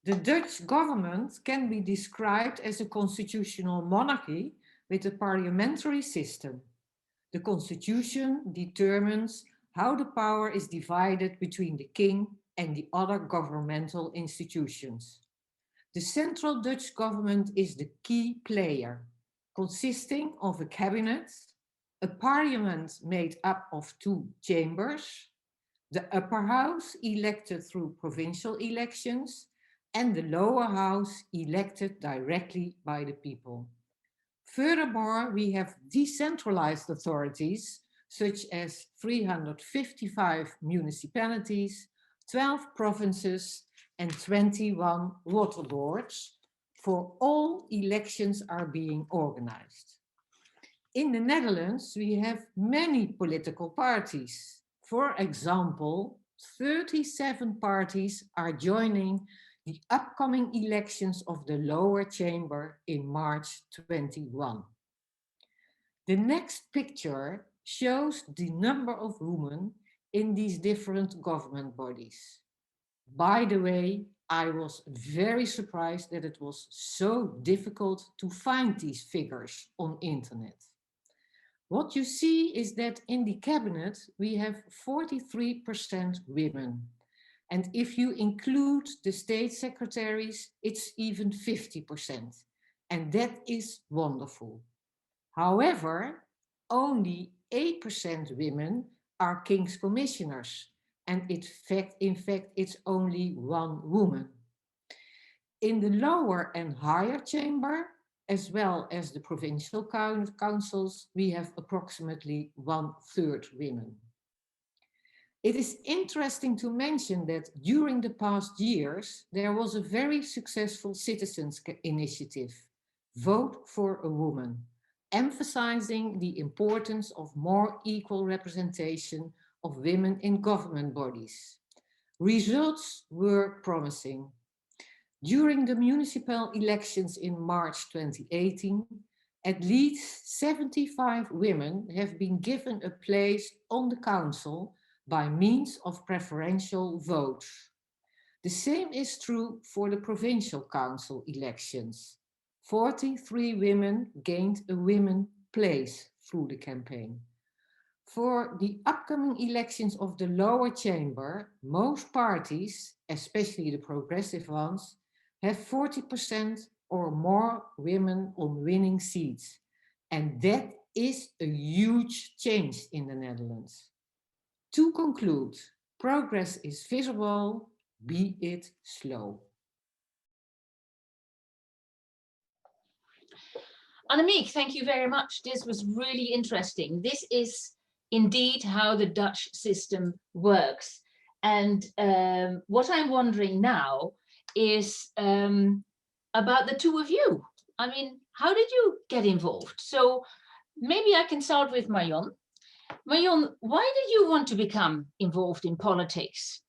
The Dutch government can be described as a constitutional monarchy with a parliamentary system. The constitution determines how the power is divided between the king and the other governmental institutions. The central Dutch government is the key player, consisting of a cabinet, a parliament made up of two chambers, the upper house elected through provincial elections, and the lower house elected directly by the people. Furthermore, we have decentralized authorities, such as 355 municipalities, 12 provinces, and 21 water boards. For all elections are being organized. In the Netherlands, we have many political parties. For example, 37 parties are joining the upcoming elections of the lower chamber in March 21. The next picture shows the number of women in these different government bodies. By the way, I was very surprised that it was so difficult to find these figures on internet. What you see is that in the cabinet, we have 43% women. And if you include the state secretaries, it's even 50%. And that is wonderful. However, only 8% women are King's Commissioners. And in fact, it's only one woman. In the lower and higher chamber, as well as the provincial councils, we have approximately 1/3 women. It is interesting to mention that during the past years, there was a very successful citizens' initiative, Vote for a Woman, emphasizing the importance of more equal representation of women in government bodies. Results were promising. During the municipal elections in March 2018, at least 75 women have been given a place on the council by means of preferential votes. The same is true for the provincial council elections. 43 women gained a women place through the campaign. For the upcoming elections of the lower chamber, most parties, especially the progressive ones, have 40% or more women on winning seats. And that is a huge change in the Netherlands. To conclude, progress is visible, be it slow. Annemiek, thank you very much. This was really interesting. This is indeed how the Dutch system works. And what I'm wondering now is about the two of you. I mean, how did you get involved? So maybe I can start with Marion. Marion, why did you want to become involved in politics?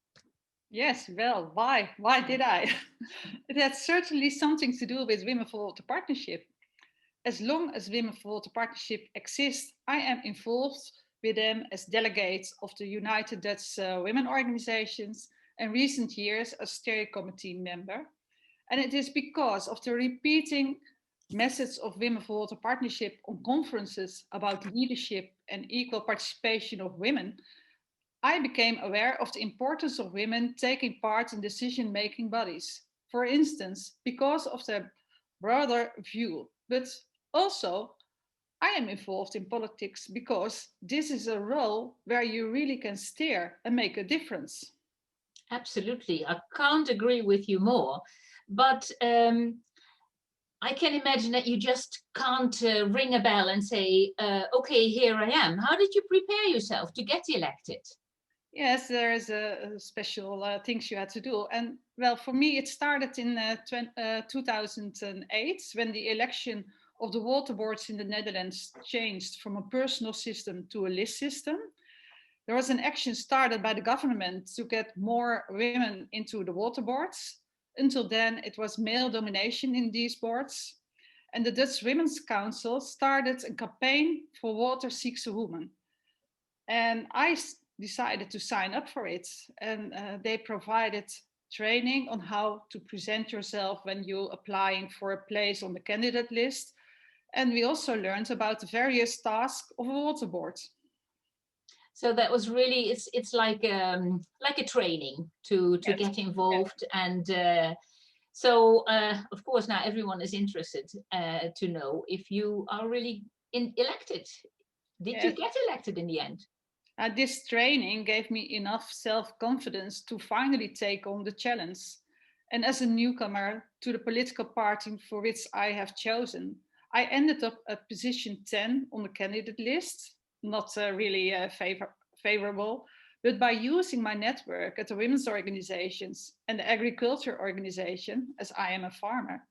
Yes, well, why? Why did I? It had certainly something to do with Women for Water Partnership. As long as Women for Water Partnership exists, I am involved with them as delegates of the United Dutch Women Organizations and recent years as steering committee member. And it is because of the repeating message of Women for Water Partnership on conferences about leadership and equal participation of women, I became aware of the importance of women taking part in decision-making bodies. For instance, because of their broader view, but also I am involved in politics because this is a role where you really can steer and make a difference. Absolutely, I can't agree with you more, but I can imagine that you just can't ring a bell and say, okay, here I am. How did you prepare yourself to get elected? Yes, there is a special things you had to do. And well, for me, it started in 2008 when the election of the water boards in the Netherlands changed from a personal system to a list system. There was an action started by the government to get more women into the water boards. Until then, it was male domination in these boards. And the Dutch Women's Council started a campaign for Water Seeks a Woman. And I decided to sign up for it. And they provided training on how to present yourself when you're applying for a place on the candidate list. And we also learned about the various tasks of a water board. So that was really, it's like a training to Yes. get involved. And so of course now everyone is interested to know if you are really elected. Did you Yes. get elected in the end? This training gave me enough self-confidence to finally take on the challenge. And as a newcomer to the political party for which I have chosen, I ended up at position 10 on the candidate list, not really favorable, but by using my network at the women's organizations and the agriculture organization, as I am a farmer,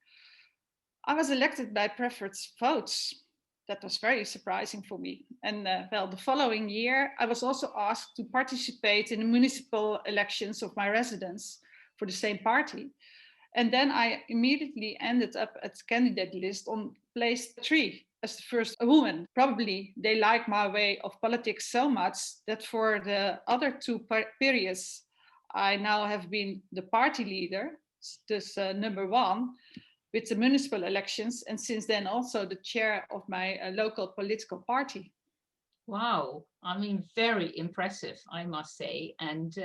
I was elected by preferred votes. That was very surprising for me. And well, the following year, I was also asked to participate in the municipal elections of my residence for the same party. And then I immediately ended up at the candidate list on place 3 as the first woman. Probably they like my way of politics so much that for the other 2 periods, I now have been the party leader, dus number 1, with the municipal elections, and since then also the chair of my local political party. Wow, I mean, very impressive, I must say. And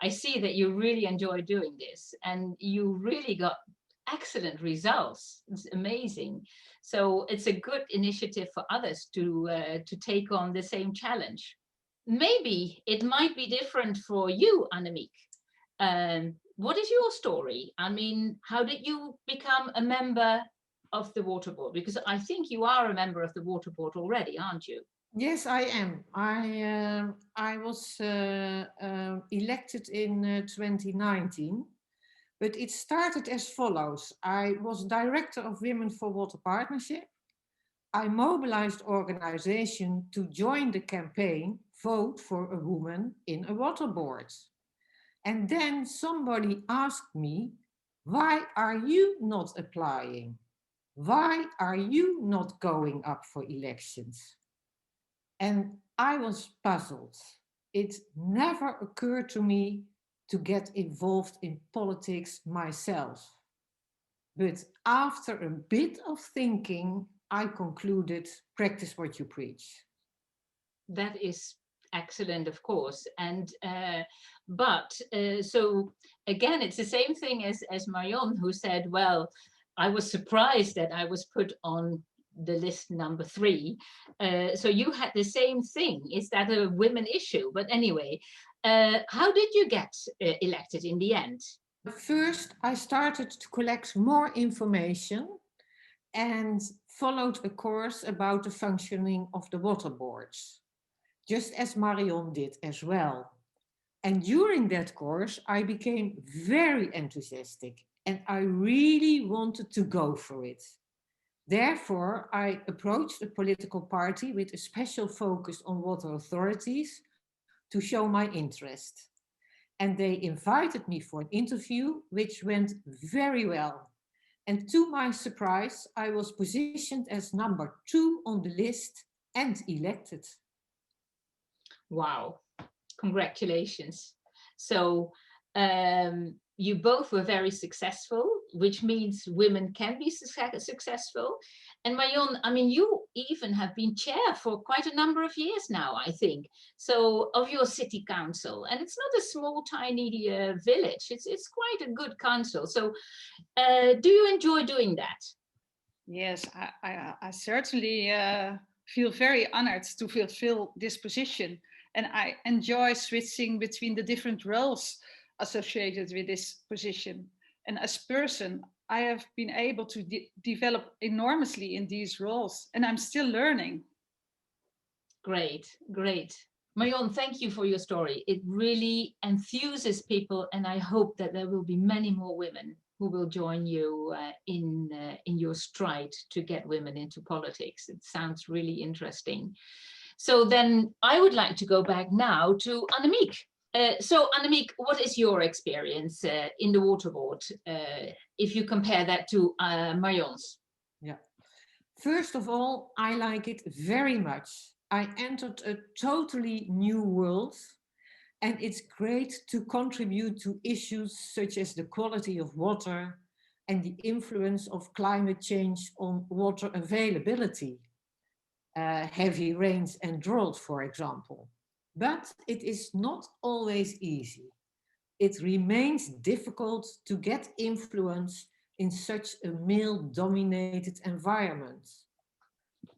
I see that you really enjoy doing this and you really got excellent results. It's amazing. So it's a good initiative for others to take on the same challenge. Maybe it might be different for you, Annemiek. What is your story? I mean, how did you become a member of the water board? Because I think you are a member of the water board already, aren't you? Yes, I am. I was elected in 2019, but it started as follows. I was director of Women for Water Partnership. I mobilized organization to join the campaign Vote for a Woman in a Water Board. And then somebody asked me, why are you not applying? Why are you not going up for elections? And I was puzzled. It never occurred to me to get involved in politics myself. But after a bit of thinking, I concluded, practice what you preach. That is excellent, of course. And but so again, it's the same thing as Marion, who said, well, I was surprised that I was put on the list number 3. So you had the same thing. Is that a women issue? But anyway, how did you get elected in the end? First, I started to collect more information and followed a course about the functioning of the water boards, just as Marion did as well. And during that course, I became very enthusiastic and I really wanted to go for it. Therefore, I approached a political party with a special focus on water authorities to show my interest. And they invited me for an interview, which went very well. And to my surprise, I was positioned as number 2 on the list and elected. Wow, congratulations. So you both were very successful, which means women can be successful. And Marion, I mean, you even have been chair for quite a number of years now, I think. So of your city council, and it's not a small, tiny village. It's quite a good council. So do you enjoy doing that? Yes, I certainly feel very honored to fulfill this position. And I enjoy switching between the different roles associated with this position. And as person, I have been able to develop enormously in these roles, and I'm still learning. Great, great. Marion, thank you for your story. It really enthuses people, and I hope that there will be many more women who will join you in your stride to get women into politics. It sounds really interesting. So then I would like to go back now to Annemiek. So Annemiek, what is your experience in the water board if you compare that to Marion's? Yeah. First of all, I like it very much. I entered a totally new world And it's great to contribute to issues such as the quality of water and the influence of climate change on water availability, heavy rains and drought, for example. But it is not always easy. It remains difficult to get influence in such a male-dominated environment.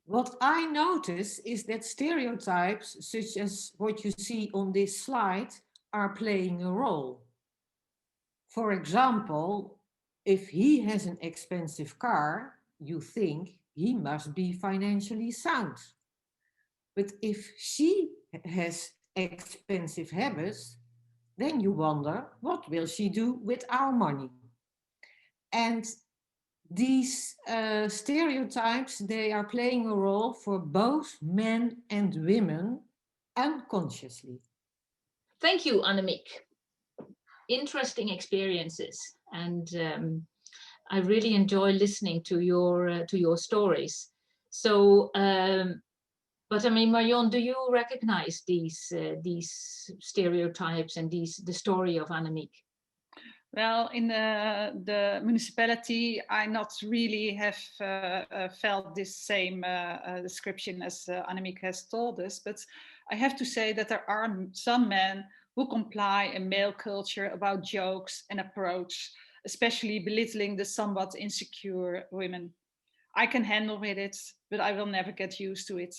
What I notice is that stereotypes, such as what you see on this slide, are playing a role. For example, if he has an expensive car, you think he must be financially sound. But if she has expensive habits, then you wonder, what will she do with our money? And these stereotypes, they are playing a role for both men and women unconsciously. Thank you, Annemiek. Interesting experiences, and I really enjoy listening to your stories. So, but I mean, Marion, do you recognize these stereotypes and the story of Annemiek? Well, in the municipality, I not really have felt this same description as Annemiek has told us, but I have to say that there are some men who comply in male culture about jokes and approach, especially belittling the somewhat insecure women. I can handle with it, but I will never get used to it.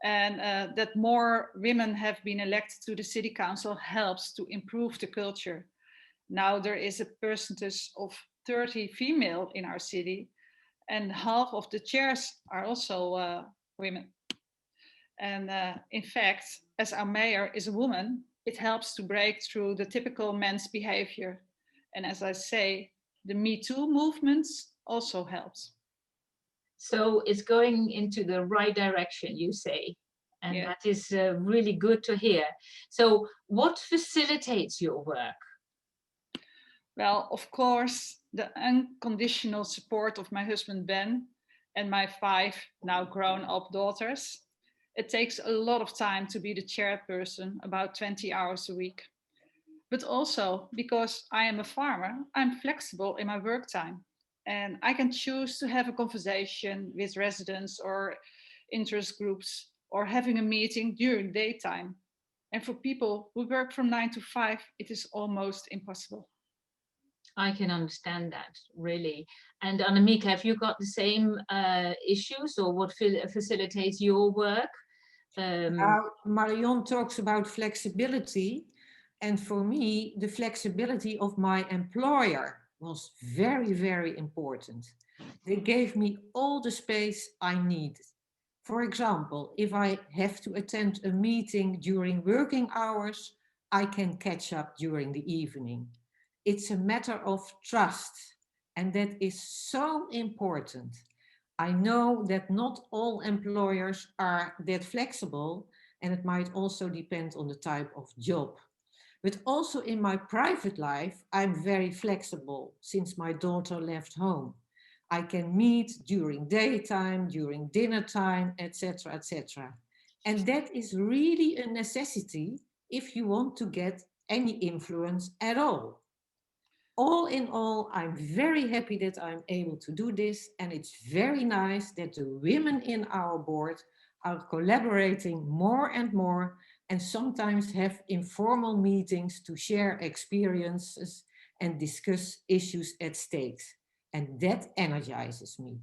And that more women have been elected to the city council helps to improve the culture. Now there is a percentage of 30 female in our city, and half of the chairs are also women. And in fact, as our mayor is a woman, it helps to break through the typical men's behavior. And as I say, the Me Too movement also helps. So it's going into the right direction, you say, and Yeah. that is really good to hear. So what facilitates your work? Well, of course, the unconditional support of my husband Ben and my 5 now grown-up daughters. It takes a lot of time to be the chairperson, about 20 hours a week. But also because I am a farmer, I'm flexible in my work time. And I can choose to have a conversation with residents or interest groups or having a meeting during daytime. And for people who work from 9 to 5, it is almost impossible. I can understand that, really. And Annemiek, have you got the same issues, or what facilitates your work? Marion talks about flexibility, and for me, the flexibility of my employer was very, very important. They gave me all the space I needed. For example, if I have to attend a meeting during working hours, I can catch up during the evening. It's a matter of trust, and that is so important. I know that not all employers are that flexible, and it might also depend on the type of job. But also in my private life, I'm very flexible since my daughter left home. I can meet during daytime, during dinner time, etc., etc. And that is really a necessity if you want to get any influence at all. All in all, I'm very happy that I'm able to do this, and it's very nice that the women in our board are collaborating more and more, and sometimes have informal meetings to share experiences and discuss issues at stakes. And that energizes me.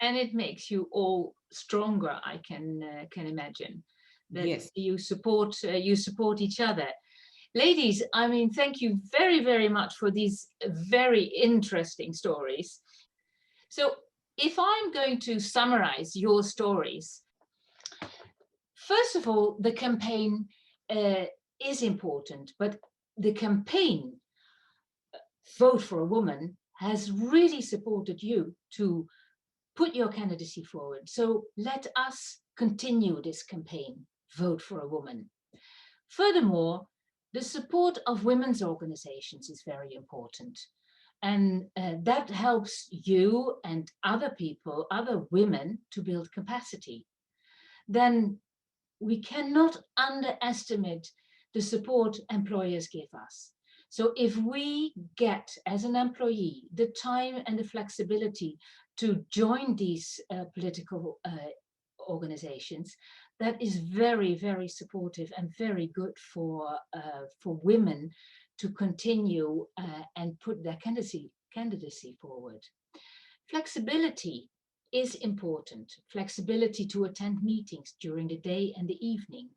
And it makes you all stronger, I can imagine. That Yes. you support each other. Ladies, I mean, thank you very, very much for these very interesting stories. So if I'm going to summarize your stories, first of all, the campaign is important, but the campaign Vote for a Woman has really supported you to put your candidacy forward. So let us continue this campaign, Vote for a Woman. Furthermore, the support of women's organizations is very important. And that helps you and other people, other women, to build capacity. Then we cannot underestimate the support employers give us. So if we get, as an employee, the time and the flexibility to join these political organizations, that is very, very supportive and very good for women to continue and put their candidacy forward. Flexibility is important. Flexibility to attend meetings during the day and the evening.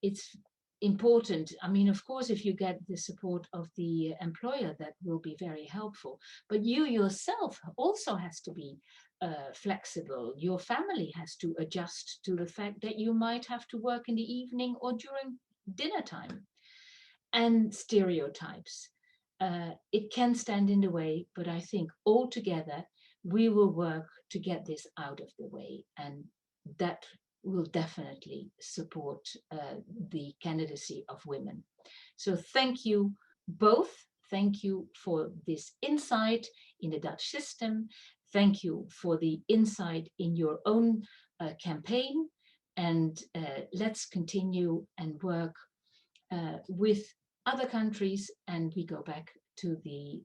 It's important. I mean, of course, if you get the support of the employer, that will be very helpful. But you yourself also has to be flexible. Your family has to adjust to the fact that you might have to work in the evening or during dinner time. And stereotypes. It can stand in the way, but I think all together we will work to get this out of the way, and that will definitely support the candidacy of women. So thank you both. Thank you for this insight in the Dutch system. Thank you for the insight in your own campaign. And let's continue and work with other countries, and we go back to the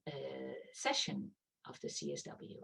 session of the CSW.